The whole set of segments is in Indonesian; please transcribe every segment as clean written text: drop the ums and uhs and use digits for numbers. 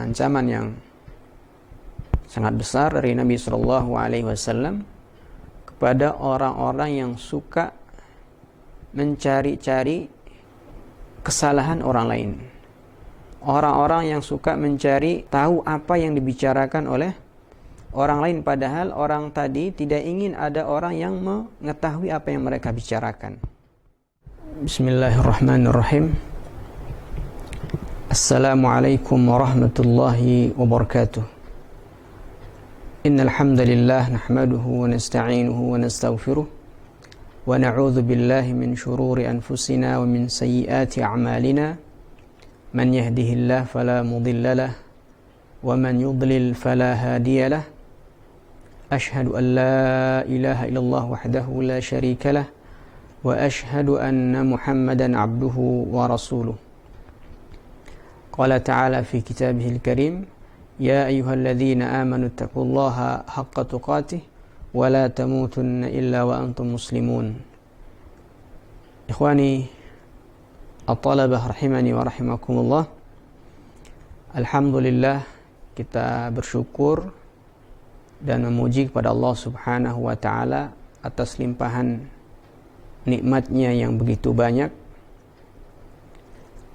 ancaman yang sangat besar dari Nabi Shallallahu Alaihi Wasallam kepada orang-orang yang suka mencari-cari kesalahan orang lain. Orang-orang yang suka mencari tahu apa yang dibicarakan oleh orang lain, padahal orang tadi tidak ingin ada orang yang mengetahui apa yang mereka bicarakan. Bismillahirrahmanirrahim. Assalamualaikum warahmatullahi wabarakatuh. Innal hamdalillah nahmaduhu wa nasta'inuhu wa nastaghfiruh wa na'udzu billahi min shururi anfusina wa min sayyiati a'malina. Man yahdihillahu fala mudilla lahu wa man yudlil fala hadiya lahu. Ashhadu an la ilaha illallah wahdahu la syarika lah wa ashhadu anna Muhammadan abduhu wa rasuluh. Qala ta'ala fi kitabihil karim, ya ayyuhalladzina amanu taqullaha haqqa tuqatih wa la tamutunna illa wa antum muslimun. Ikhwani at-talabah rahimani wa rahimakumullah. Alhamdulillah, kita bersyukur dan memuji kepada Allah Subhanahu wa taala atas limpahan nikmatnya yang begitu banyak.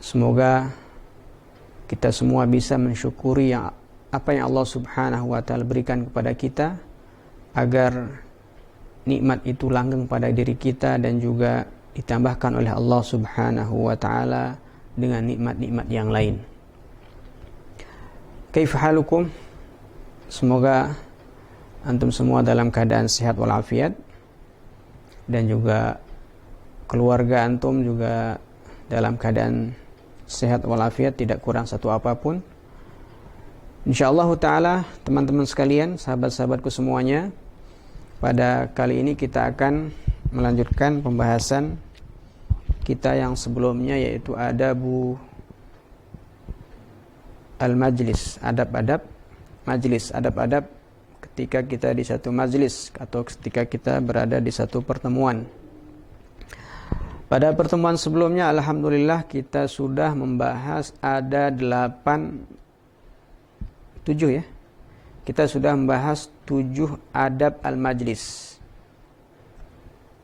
Semoga kita semua bisa mensyukuri apa yang Allah Subhanahu wa taala berikan kepada kita, agar nikmat itu langgeng pada diri kita dan juga ditambahkan oleh Allah Subhanahu wa taala dengan nikmat-nikmat yang lain. Kaifa halukum? Semoga antum semua dalam keadaan sehat walafiat, dan juga keluarga antum juga dalam keadaan sehat walafiat, tidak kurang satu apapun. Insyaallah ta'ala, teman-teman sekalian, sahabat-sahabatku semuanya, pada kali ini kita akan melanjutkan pembahasan kita yang sebelumnya, yaitu adabu al-majlis, adab-adab majlis, adab-adab ketika kita di satu majlis atau ketika kita berada di satu pertemuan. Pada pertemuan sebelumnya, alhamdulillah, kita sudah membahas ada 7 ya. Kita sudah membahas 7 adab al-majlis.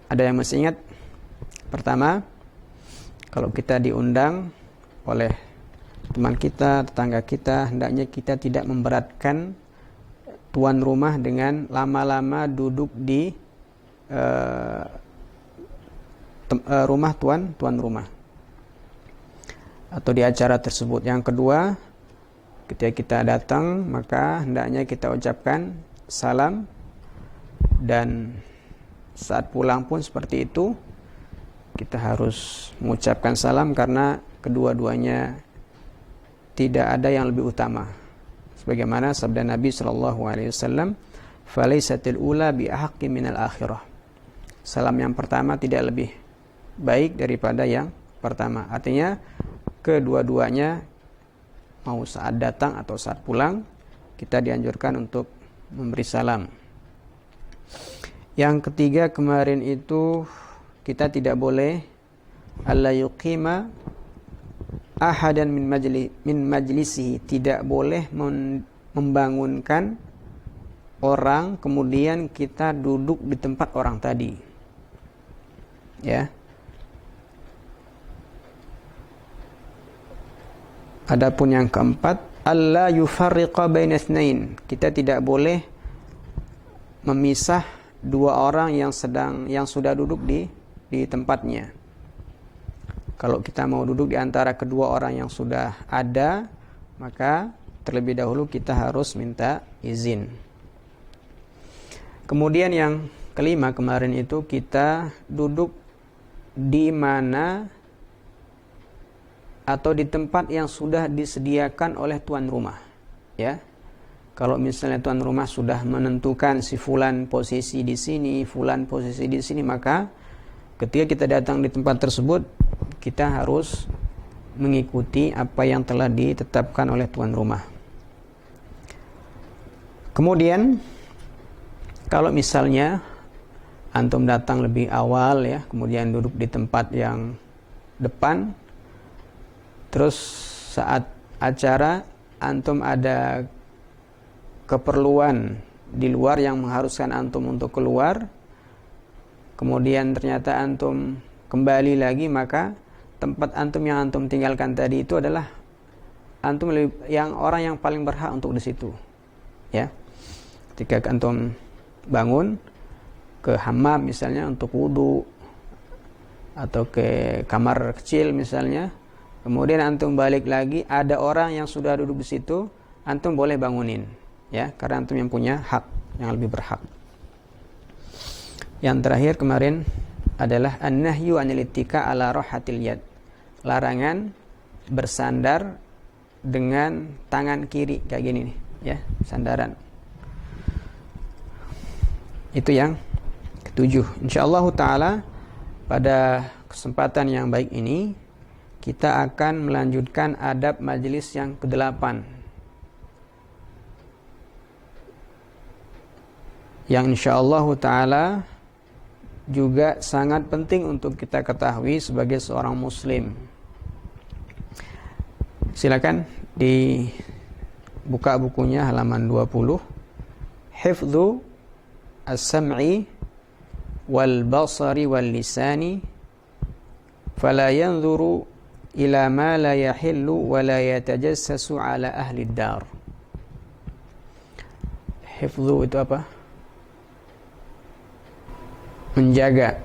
Ada yang masih ingat? Pertama, kalau kita diundang oleh teman kita, tetangga kita, hendaknya kita tidak memberatkan tuan rumah dengan lama-lama duduk di rumah tuan rumah atau di acara tersebut. Yang kedua, ketika kita datang, maka hendaknya kita ucapkan salam, dan saat pulang pun seperti itu, kita harus mengucapkan salam, karena kedua-duanya tidak ada yang lebih utama. Sebagaimana sabda Nabi SAW, "Falaysatil ula bi ahaqqi minal akhirah." Salam yang pertama tidak lebih baik daripada yang pertama. Artinya kedua-duanya, mau saat datang atau saat pulang, kita dianjurkan untuk memberi salam. Yang ketiga kemarin itu, kita tidak boleh alla yuqima ahadan min majlisihi, tidak boleh membangunkan orang kemudian kita duduk di tempat orang tadi, ya. Adapun yang keempat, alla yufarriqa baina itsnain, kita tidak boleh memisah dua orang yang sudah duduk di tempatnya. Kalau kita mau duduk di antara kedua orang yang sudah ada, maka terlebih dahulu kita harus minta izin. Kemudian yang kelima kemarin itu, kita duduk di mana atau di tempat yang sudah disediakan oleh tuan rumah, ya. Kalau misalnya tuan rumah sudah menentukan si fulan posisi di sini, fulan posisi di sini, maka ketika kita datang di tempat tersebut, kita harus mengikuti apa yang telah ditetapkan oleh tuan rumah. Kemudian, kalau misalnya antum datang lebih awal, ya, kemudian duduk di tempat yang depan, terus saat acara antum ada keperluan di luar yang mengharuskan antum untuk keluar, kemudian ternyata antum kembali lagi, maka tempat antum yang antum tinggalkan tadi itu adalah antum yang orang yang paling berhak untuk di situ. Ya. Ketika antum bangun ke hammam misalnya untuk wudu atau ke kamar kecil misalnya, kemudian antum balik lagi, ada orang yang sudah duduk di situ, antum boleh bangunin, ya, karena antum yang punya hak, yang lebih berhak. Yang terakhir kemarin adalah an-nahyu 'anil ittika 'ala rahatil yad. Larangan bersandar dengan tangan kiri kayak gini nih, ya, sandaran. Itu yang ketujuh. Insyaallah taala pada kesempatan yang baik ini kita akan melanjutkan adab majelis yang ke-8, yang insyaallah taala juga sangat penting untuk kita ketahui sebagai seorang muslim. Silakan dibuka bukunya halaman 20. Hifdzu as-sam'i wal basari wal lisani fala yanzuru ila ma la yahillu wa la yatajassasu ala ahli ad-dar. Hifdzu itu apa? Menjaga.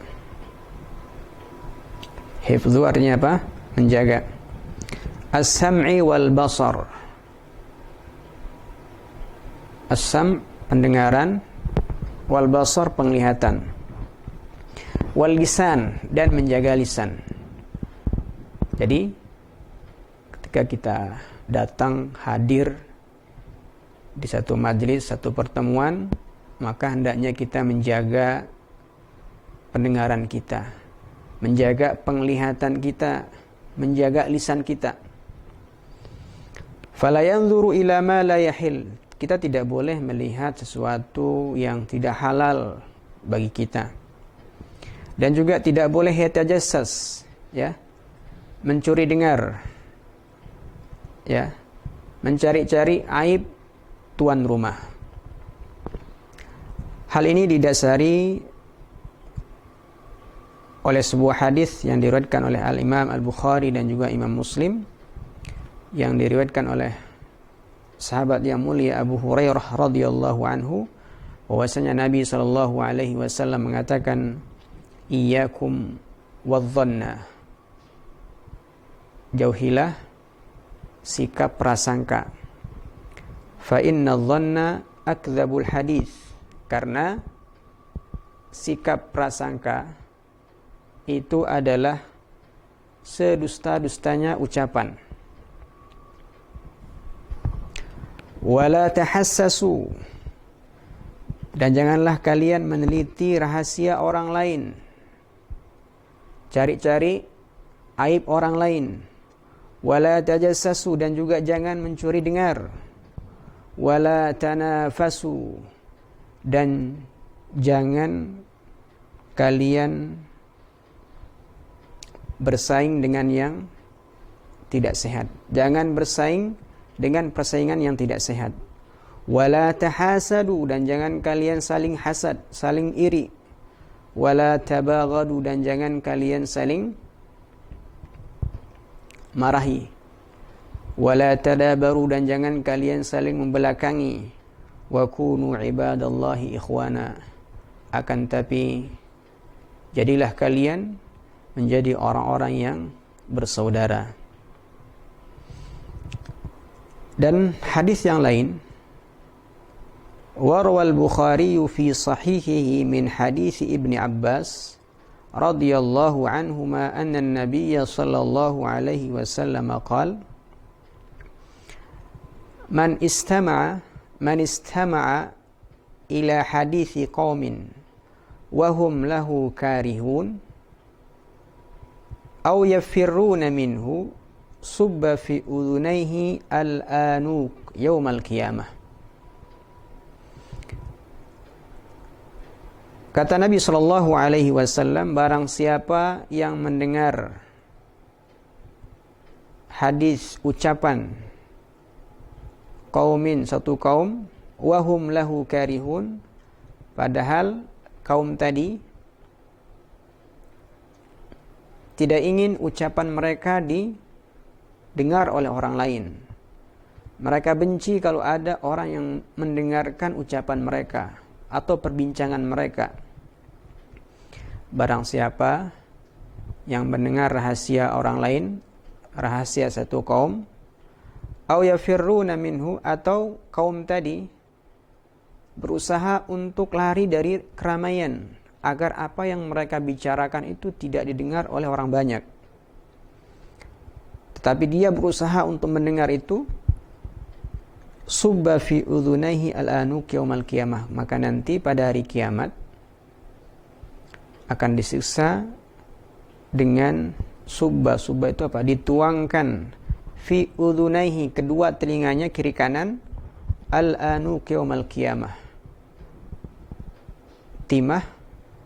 Hifdzu artinya apa? Menjaga. As-sam'i wal basar. As-sam' pendengaran, wal basar penglihatan, wal lisan dan menjaga lisan. Jadi ketika kita datang hadir di satu majelis, satu pertemuan, maka hendaknya kita menjaga pendengaran kita, menjaga penglihatan kita, menjaga lisan kita. Fala yanzuru ila ma la yahil. Kita tidak boleh melihat sesuatu yang tidak halal bagi kita. Dan juga tidak boleh yatajassas, ya, mencuri dengar, ya, mencari-cari aib tuan rumah. Hal ini didasari oleh sebuah hadis yang diriwayatkan oleh Al-Imam Al-Bukhari dan juga Imam Muslim, yang diriwayatkan oleh sahabat yang mulia Abu Hurairah radhiyallahu anhu, bahwasanya Nabi sallallahu alaihi wasallam mengatakan, iyyakum wadh-dhanna. Jauhilah sikap prasangka. Fa inna dhanna akdzabul hadis. Karena sikap prasangka itu adalah sedusta-dustanya ucapan. Wala tahassasu, dan janganlah kalian meneliti rahasia orang lain, cari-cari aib orang lain. Wala tajassasu, dan juga jangan mencuri dengar. Wala tanafasu, dan jangan kalian bersaing dengan yang tidak sehat. Jangan bersaing dengan persaingan yang tidak sehat. Wala tahasadu, dan jangan kalian saling hasad, saling iri. Wala tabaghadu, dan jangan kalian saling marahi. Wala tadabaru, dan jangan kalian saling membelakangi. Wa kunu ibadallahi ikhwana, akan tapi jadilah kalian menjadi orang-orang yang bersaudara. Dan hadis yang lain, warwal Bukhari fi sahihihi min hadis Ibni Abbas radhiyallahu anhuma anna an-nabiy sallallahu alaihi wasallam qala man istama'a ila hadithi qaumin wa hum lahu karihun aw yafirruna minhu subba fi udhunaihi al-anuq yaumal qiyamah. Kata Nabi sallallahu alaihi wasallam, barang siapa yang mendengar hadis ucapan qaumin, satu kaum, wahum lahu karihun, padahal kaum tadi tidak ingin ucapan mereka didengar oleh orang lain. Mereka benci kalau ada orang yang mendengarkan ucapan mereka atau perbincangan mereka. Barang siapa yang mendengar rahasia orang lain, rahasia satu kaum, au yafirruna minhu, atau kaum tadi berusaha untuk lari dari keramaian agar apa yang mereka bicarakan itu tidak didengar oleh orang banyak. Tetapi dia berusaha untuk mendengar itu, subba fi udhunaihi al-anuq yaumal qiyamah, maka nanti pada hari kiamat akan disiksa dengan subba itu apa? Dituangkan fi udhunaihi, kedua telinganya kiri kanan, al-anuq yaumal qiyamah, timah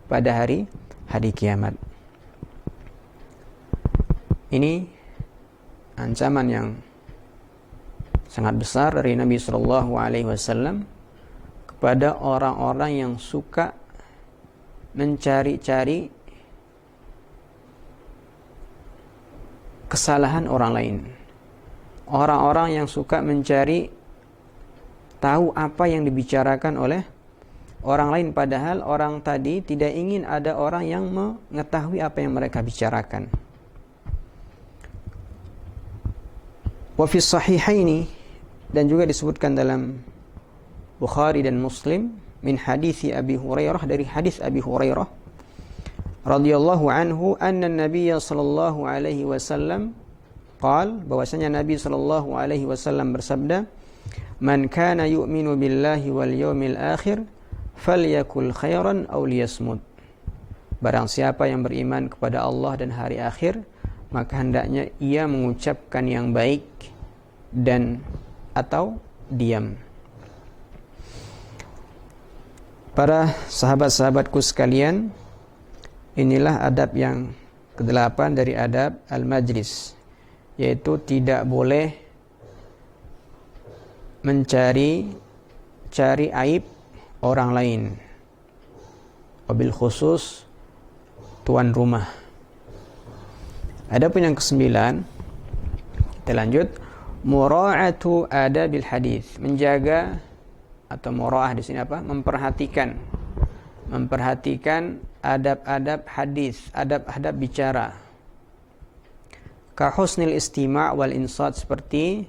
pada hari kiamat. Ini ancaman yang sangat besar dari Nabi Shallallahu Alaihi Wasallam kepada orang-orang yang suka mencari-cari kesalahan orang lain, orang-orang yang suka mencari tahu apa yang dibicarakan oleh orang lain, padahal orang tadi tidak ingin ada orang yang mengetahui apa yang mereka bicarakan. Wa fi sahihaini, dan juga disebutkan dalam Bukhari dan Muslim, min hadits Abi Hurairah, dari hadis Abi Hurairah radhiyallahu anhu, anna Nabiy sallallahu alaihi wasallam qala, bahwasanya Nabi sallallahu alaihi wasallam bersabda, man kana yu'minu billahi wal yawmil akhir falyakul khairan aw liyasmut, barang siapa yang beriman kepada Allah dan hari akhir, maka hendaknya ia mengucapkan yang baik dan atau diam. Para sahabat-sahabatku sekalian, inilah adab yang ke-8 dari adab al-majlis, yaitu tidak boleh mencari aib orang lain, wabil khusus tuan rumah. Adapun yang ke-9, kita lanjut, mura'atu adabil hadis, menjaga atau mura'ah di sini apa? Memperhatikan adab-adab hadis, adab-adab bicara. Ka husnil istima' wal insat, seperti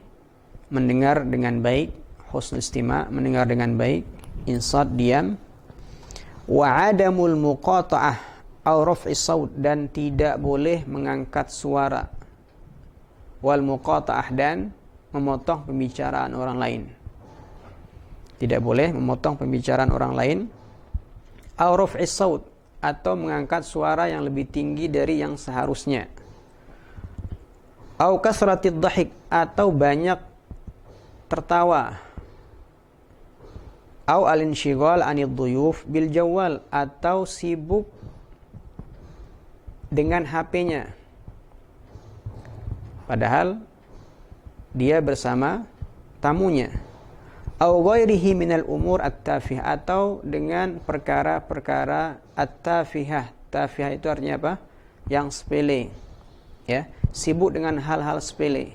mendengar dengan baik, husnul istima', mendengar dengan baik, insat, diam. Wa adamul muqata'ah aw raf'is saut, dan tidak boleh mengangkat suara. Wal muqata'ah, dan memotong pembicaraan orang lain. Tidak boleh memotong pembicaraan orang lain. Aw raf'is saut, atau mengangkat suara yang lebih tinggi dari yang seharusnya. Aw kasratid dhahik, atau banyak tertawa. Aw al-inshighal 'anid dhuyuf bil jawal, atau sibuk dengan HP-nya padahal dia bersama tamunya. Aw ghairihi minal umur at-tafih, atau dengan perkara-perkara at-tafihah. Tafihah itu artinya apa? Yang sepele, ya, sibuk dengan hal-hal sepele.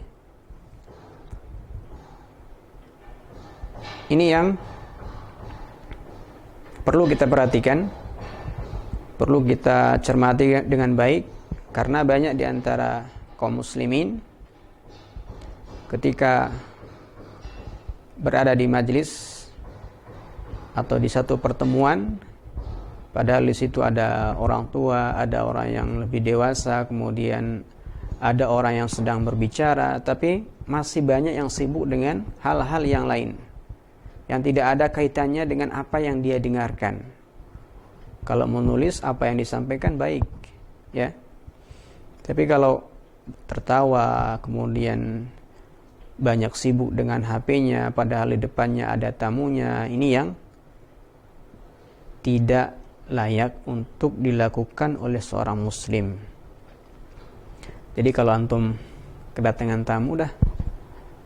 Ini yang perlu kita perhatikan, perlu kita cermati dengan baik, karena banyak di antara kaum muslimin ketika berada di majelis atau di satu pertemuan, padahal di situ ada orang tua, ada orang yang lebih dewasa, kemudian ada orang yang sedang berbicara, tapi masih banyak yang sibuk dengan hal-hal yang lain yang tidak ada kaitannya dengan apa yang dia dengarkan. Kalau menulis, apa yang disampaikan baik, ya. Tapi kalau tertawa, kemudian banyak sibuk dengan HP-nya, padahal di depannya ada tamunya, ini yang tidak layak untuk dilakukan oleh seorang muslim. Jadi kalau antum kedatangan tamu, dah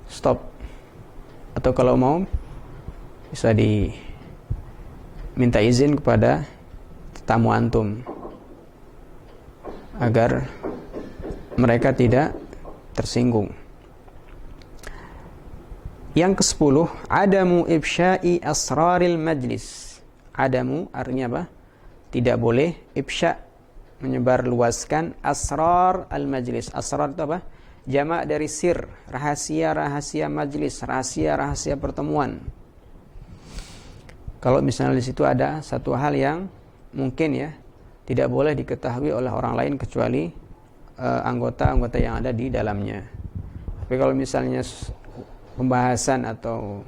stop, Atau kalau mau bisa diminta izin kepada tamu antum agar mereka tidak tersinggung. Yang ke-10, adamu ifsya'i asraril majlis. Adamu artinya apa? Tidak boleh ifsya, menyebarluaskan asrar al-majlis. Asrar itu apa? Jamak dari sir, rahasia-rahasia majlis, rahasia-rahasia pertemuan. Kalau misalnya di situ ada satu hal yang mungkin ya tidak boleh diketahui oleh orang lain kecuali anggota-anggota yang ada di dalamnya. Tapi kalau misalnya pembahasan atau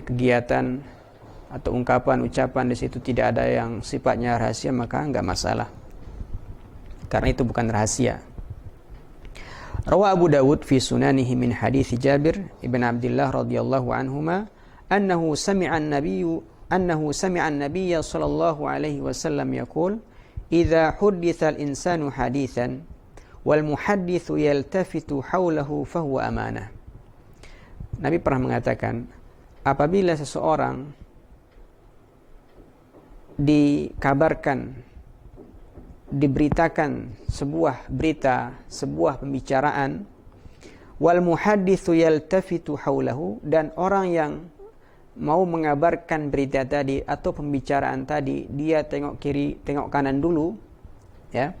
kegiatan atau ungkapan ucapan di situ tidak ada yang sifatnya rahasia, maka enggak masalah, karena itu bukan rahasia. Rawa Abu Dawud fi sunanihi min hadits Jabir ibn Abdullah radhiyallahu anhuma annahu sami'a an-nabiy sallallahu alaihi wasallam yaqul idza hudditha al-insanu hadithan wal muhadditsu yaltafitu hawlahu fahuwa amanah. Nabi pernah mengatakan, apabila seseorang dikabarkan, diberitakan sebuah berita, sebuah pembicaraan, wal muhadditsu yaltafitu haulahu, dan orang yang mau mengabarkan berita tadi atau pembicaraan tadi dia tengok kiri, tengok kanan dulu, ya,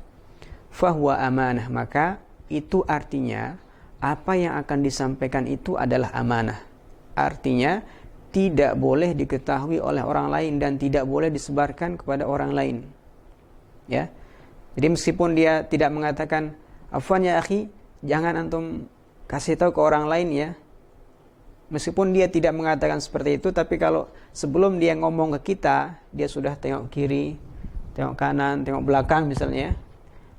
fahuwa amanah, maka itu artinya apa yang akan disampaikan itu adalah amanah. Artinya tidak boleh diketahui oleh orang lain dan tidak boleh disebarkan kepada orang lain. Ya. Jadi meskipun dia tidak mengatakan, "Afwan ya akhi, jangan antum kasih tahu ke orang lain ya." Meskipun dia tidak mengatakan seperti itu, tapi kalau sebelum dia ngomong ke kita, dia sudah tengok kiri, tengok kanan, tengok belakang misalnya,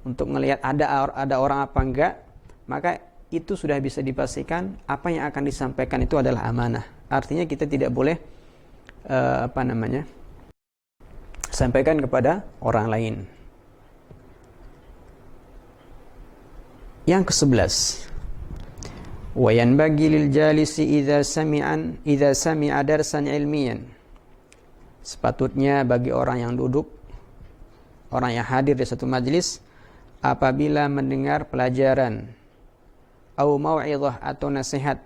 untuk melihat ada orang apa enggak, maka itu sudah bisa dipastikan apa yang akan disampaikan itu adalah amanah. Artinya kita tidak boleh sampaikan kepada orang lain. Yang ke-11, wa yanbaghi lil jalisi idza sami'a darsan ilmiyan. Sepatutnya bagi orang yang duduk, orang yang hadir di satu majlis, apabila mendengar pelajaran, au mau'izah atau nasihat,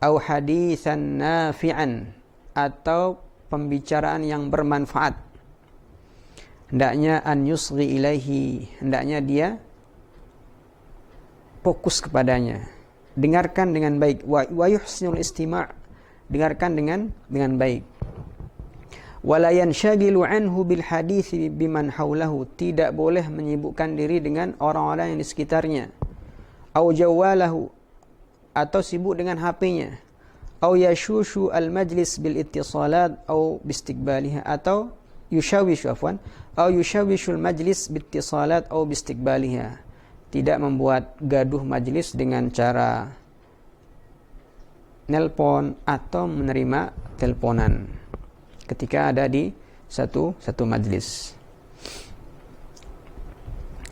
au haditsan nafi'an atau pembicaraan yang bermanfaat, hendaknya an yusghi ilaihi, hendaknya dia fokus kepadanya, dengarkan dengan baik, wa yuhsinul istima', dengarkan dengan baik, wala yanshagilu anhu bil hadithi biman haulahu, tidak boleh menyibukkan diri dengan orang-orang yang di sekitarnya, au jawalahu, atau sibuk dengan HP-nya, au yashushu al majlis bil ittisalat au bistiqbaliha, atau yushawishu au yushawishul majlis bil ittisalat au bistiqbaliha, tidak membuat gaduh majlis dengan cara nelpon atau menerima teleponan ketika ada di satu majlis.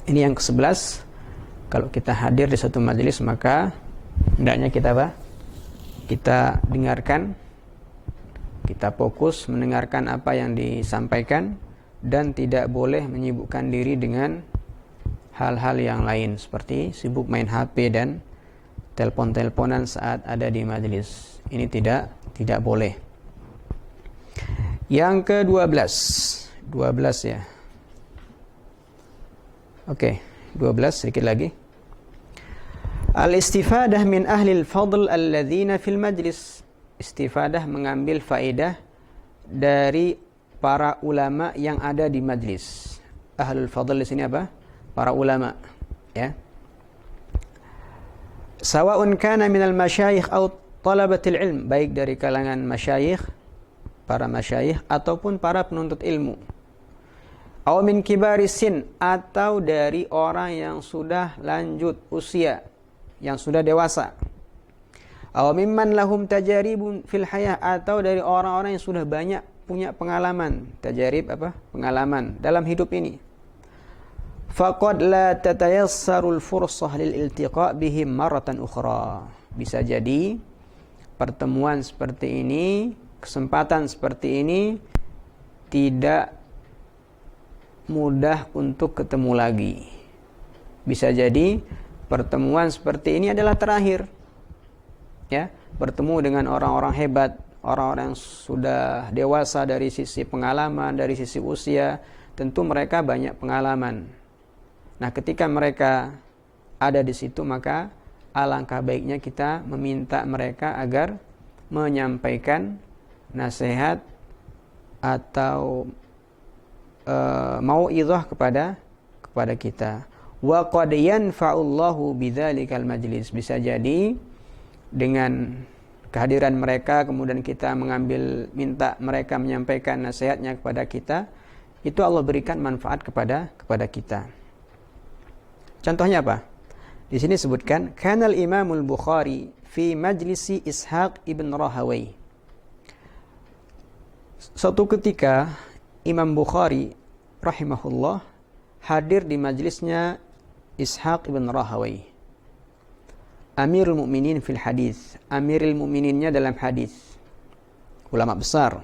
Ini yang ke-11. Kalau kita hadir di satu majlis, maka hendaknya kita dengarkan, kita fokus mendengarkan apa yang disampaikan, dan tidak boleh menyibukkan diri dengan hal-hal yang lain seperti sibuk main HP dan telepon-teleponan saat ada di majlis. Ini tidak boleh. Yang ke-12 ya. Oke, 12 sedikit lagi. Al-istifadah min ahlil fadl alladzina fil majlis. Istifadah mengambil faedah dari para ulama yang ada di majlis. Ahlul fadl di sini apa? Para ulama, ya. Sawa'un kana minal masyayikh atau talabatil ilm, baik dari kalangan masyayikh, para masyayikh, ataupun para penuntut ilmu. Aw min kibari sin, atau dari orang yang sudah lanjut usia, yang sudah dewasa. Aw mimman lahum tajaribun fil hayah, atau dari orang-orang yang sudah banyak punya pengalaman. Tajarib apa? Pengalaman dalam hidup ini. Faqad la tatayassarul fursah lil iltiqa' bihim maratan ukhra. Bisa jadi pertemuan seperti ini, kesempatan seperti ini tidak mudah untuk ketemu lagi. Bisa jadi pertemuan seperti ini adalah terakhir. Ya, bertemu dengan orang-orang hebat, orang-orang yang sudah dewasa dari sisi pengalaman, dari sisi usia, tentu mereka banyak pengalaman. Nah, ketika mereka ada di situ, maka alangkah baiknya kita meminta mereka agar menyampaikan nasihat atau mau'izah kepada kita. Wa qad yanfa'ullahu bidzalikal majlis. Bisa jadi dengan kehadiran mereka kemudian kita minta mereka menyampaikan nasihatnya kepada kita, itu Allah berikan manfaat kepada kita. Contohnya apa? Di sini sebutkan kanal Imamul Bukhari fi majlisi Ishaq ibn Rahawai. Suatu ketika Imam Bukhari rahimahullah hadir di majlisnya Ishaq ibn Rahawai, Amirul Mukminin fil hadis, Amirul Mukmininnya dalam hadis, ulama besar.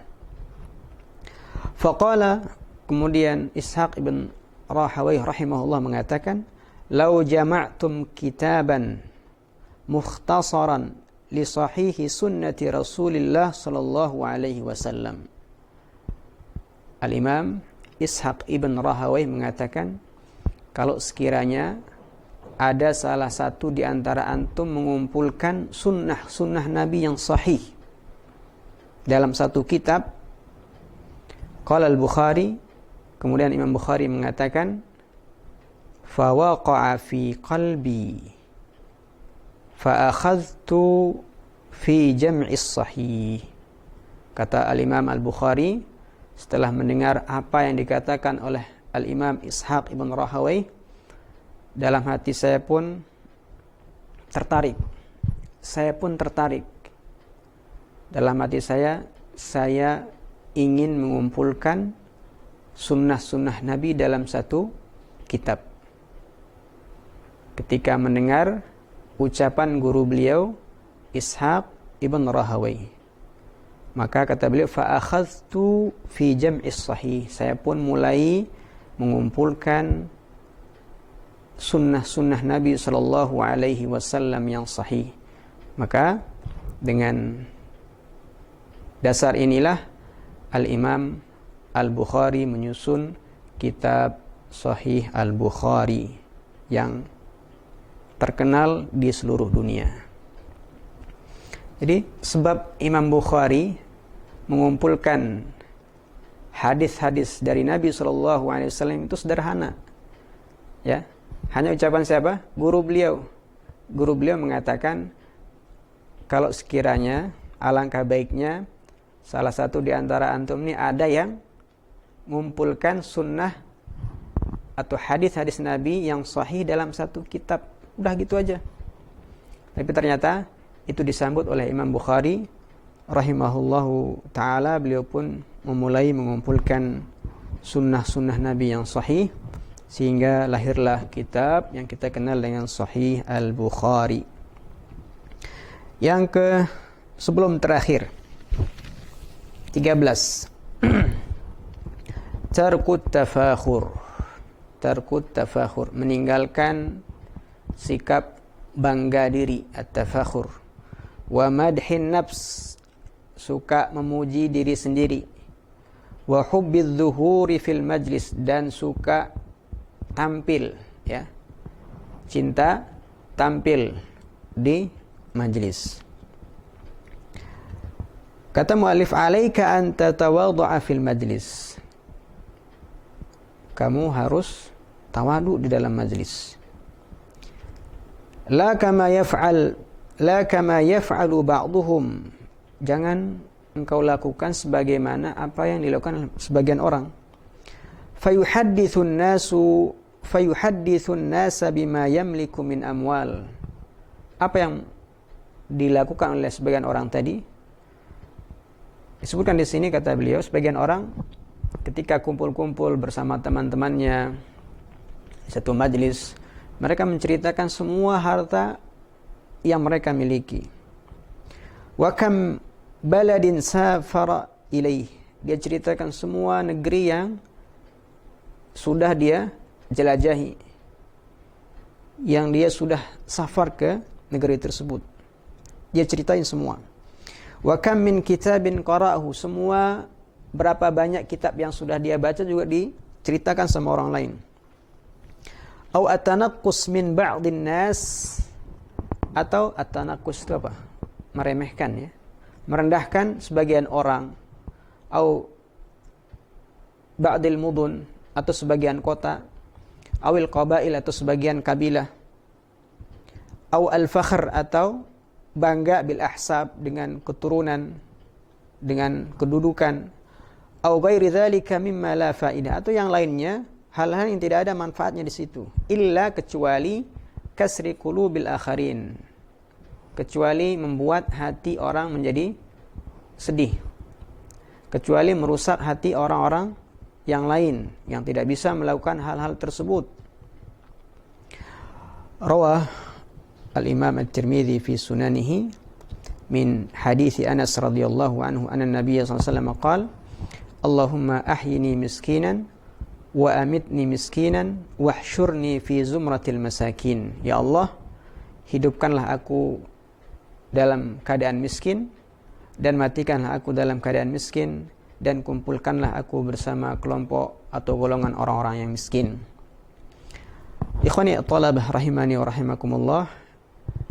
Faqala, kemudian Ishaq ibn Rahawai rahimahullah mengatakan, "Lau jama'tum kitaban mukhtasaran li sahihi sunnati Rasulillah sallallahu alaihi wasallam." Al-Imam Ishaq ibn Rahawai mengatakan, kalau sekiranya ada salah satu di antara antum mengumpulkan sunnah Nabi yang sahih dalam satu kitab. Qala al-Bukhari, kemudian Imam Bukhari mengatakan, fawaqa'a fi qalbi fa akhadhtu fi jam'is sahih. Kata al-Imam al-Bukhari, setelah mendengar apa yang dikatakan oleh al-Imam Ishaq ibn Rahawai, dalam hati saya pun tertarik. Dalam hati saya ingin mengumpulkan sunnah-sunnah Nabi dalam satu kitab. Ketika mendengar ucapan guru beliau Ishaq ibn Rahawai, maka kata beliau, fa akhadhtu fi jam'is sahih. Saya pun mulai mengumpulkan sunnah-sunnah Nabi sallallahu alaihi wasallam yang sahih. Maka dengan dasar inilah Al-Imam Al-Bukhari menyusun kitab Sahih Al-Bukhari yang terkenal di seluruh dunia. Jadi sebab Imam Bukhari mengumpulkan hadis-hadis dari Nabi sallallahu alaihi wasallam itu sederhana. Ya. Hanya ucapan siapa? Guru beliau. Guru beliau mengatakan, kalau sekiranya alangkah baiknya salah satu di antara antum ini ada yang mengumpulkan sunnah atau hadis-hadis Nabi yang sahih dalam satu kitab. Udah gitu aja. Tapi ternyata itu disambut oleh Imam Bukhari rahimahullahu ta'ala. Beliau pun memulai mengumpulkan sunnah-sunnah Nabi yang sahih, sehingga lahirlah kitab yang kita kenal dengan Sahih Al-Bukhari. Yang sebelum terakhir 13 Tarkut tafakhur, meninggalkan sikap bangga diri, at-tafakhur. Wa madhin nafs, suka memuji diri sendiri. Wa hubbiz zuhuri fil majlis, dan suka tampil, ya, cinta tampil di majlis. Kata muallif, alaika an tatawadhu'a fil majlis. Kamu harus tawadu di dalam majlis. La kama yaf'alu ba'dhum. Jangan engkau lakukan sebagaimana apa yang dilakukan sebagian orang. Fayuhaddithun nasa bima yamliku min amwal. Apa yang dilakukan oleh sebagian orang tadi? Disebutkan di sini, kata beliau, sebagian orang ketika kumpul-kumpul bersama teman-temannya satu majlis, mereka menceritakan semua harta yang mereka miliki. Wa kam baladin safara ilaih. Dia ceritakan semua negeri yang sudah dia jelajahi, yang dia sudah safar ke negeri tersebut. Dia ceritain semua. Wa kam min kitabin qara'ahu, semua berapa banyak kitab yang sudah dia baca juga diceritakan sama orang lain. Au atanaqqus min ba'dhin nas, atau atanaqqus itu apa? Meremehkan, ya. Merendahkan sebagian orang. Au ba'dil mudun, atau sebagian kota. Awil qabail, atau sebagian kabilah. Au al-fakhr, atau bangga bil ahsab, dengan keturunan, dengan kedudukan. Au ghairi dzalika mimma la faidah, atau yang lainnya, hal-hal yang tidak ada manfaatnya di situ. Illa, kecuali kasri qulubil akharin, kecuali membuat hati orang menjadi sedih, kecuali merusak hati orang-orang yang lain yang tidak bisa melakukan hal-hal tersebut. Rawah al-Imam At-Tirmidzi fi sunanihi min hadits Anas radhiyallahu anhu anna Nabiy sallallahu alaihi wasallam qala Allahumma ahyini miskinan wa amitni miskinan wahsyurni fi zumratil masakin. Ya Allah, hidupkanlah aku dalam keadaan miskin dan matikanlah aku dalam keadaan miskin, dan kumpulkanlah aku bersama kelompok atau golongan orang-orang yang miskin. Ikhwani at-talabah rahimani wa rahimakumullah,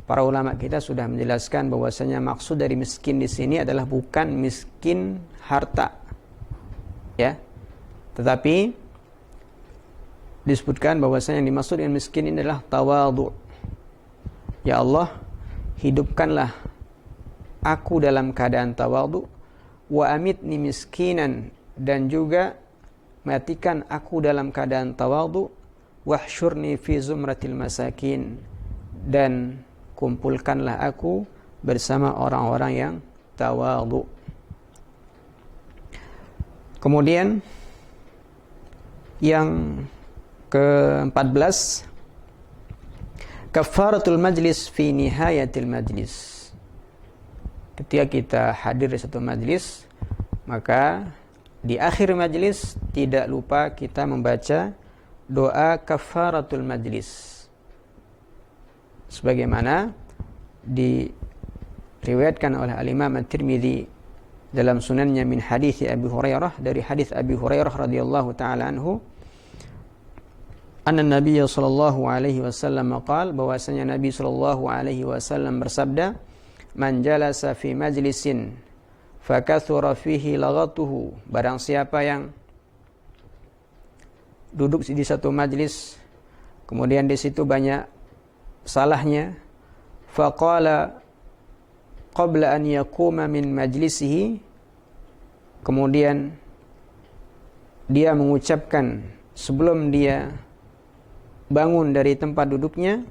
para ulama kita sudah menjelaskan bahwasanya maksud dari miskin di sini adalah bukan miskin harta, ya, tetapi disebutkan bahwasanya yang dimaksud dengan miskin ini adalah tawadhu. Ya Allah, hidupkanlah aku dalam keadaan tawadhu, wa amitni miskinan, dan juga matikan aku dalam keadaan tawadhu, wahsyurni fi zumratil masakin, dan kumpulkanlah aku bersama orang-orang yang tawadhu. Kemudian yang ke-14, kafaratul majlis fi nihayatil majlis. Ketika kita hadir di satu majlis, maka di akhir majlis tidak lupa kita membaca doa kafaratul majlis, sebagaimana diriwayatkan oleh al-Imam At-Tirmidzi dalam sunannya min hadits Abi Hurairah, dari hadis Abi Hurairah radhiyallahu taala anhu, anna Nabi sallallahu alaihi wasallam qaal, bahwasanya Nabi sallallahu alaihi wasallam bersabda, man jalasa fi majlisin fakathura fihi laghatuhu, barang siapa yang duduk di satu majlis kemudian di situ banyak salahnya, faqala qabla an yaquma min majlisihi, kemudian dia mengucapkan sebelum dia bangun dari tempat duduknya,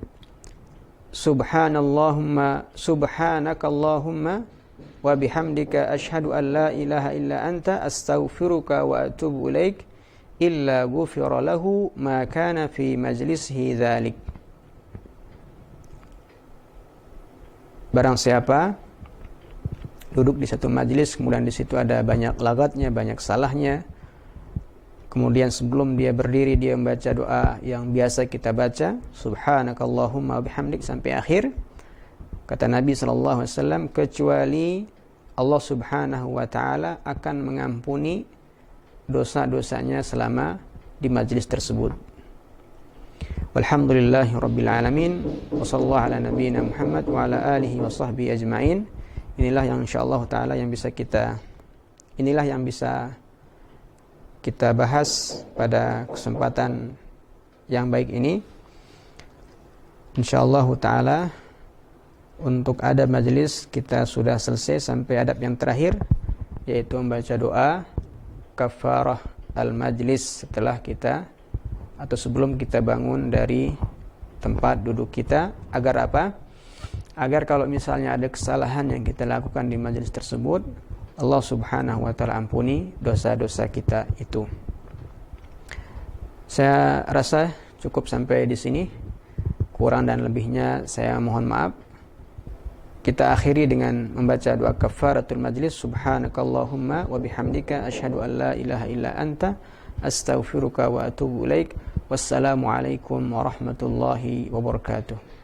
subhanallahumma subhanakallahumma wa bihamdika asyhadu an la ilaha illa anta astaghfiruka wa atubu ilaik, illa ghufira lahu ma kana fi majlisihi dzalik. Barang siapa duduk di satu majlis kemudian di situ ada banyak lagatnya, banyak salahnya, kemudian sebelum dia berdiri dia membaca doa yang biasa kita baca, subhanakallahumma bihamdik sampai akhir, kata Nabi sallallahu alaihi wasallam, kecuali Allah Subhanahu wa taala akan mengampuni dosa-dosanya selama di majlis tersebut. Walhamdulillahi rabbil alamin, wa sallallahu ala nabiyyina Muhammad wa ala alihi wa sahbihi ajmain. Inilah yang insyaallah taala yang bisa kita bahas pada kesempatan yang baik ini. Insyaallah taala untuk adab majlis kita sudah selesai sampai adab yang terakhir, yaitu membaca doa kafarah al-majlis setelah kita atau sebelum kita bangun dari tempat duduk kita. Agar apa? Agar kalau misalnya ada kesalahan yang kita lakukan di majlis tersebut, Allah Subhanahu wa taala ampuni dosa-dosa kita itu. Saya rasa cukup sampai di sini. Kurang dan lebihnya saya mohon maaf. Kita akhiri dengan membaca doa kafaratul majlis. Subhanakallahumma wa bihamdika asyhadu an la ilaha illa anta astaghfiruka wa atubu ilaik. Wassalamualaikum warahmatullahi wabarakatuh.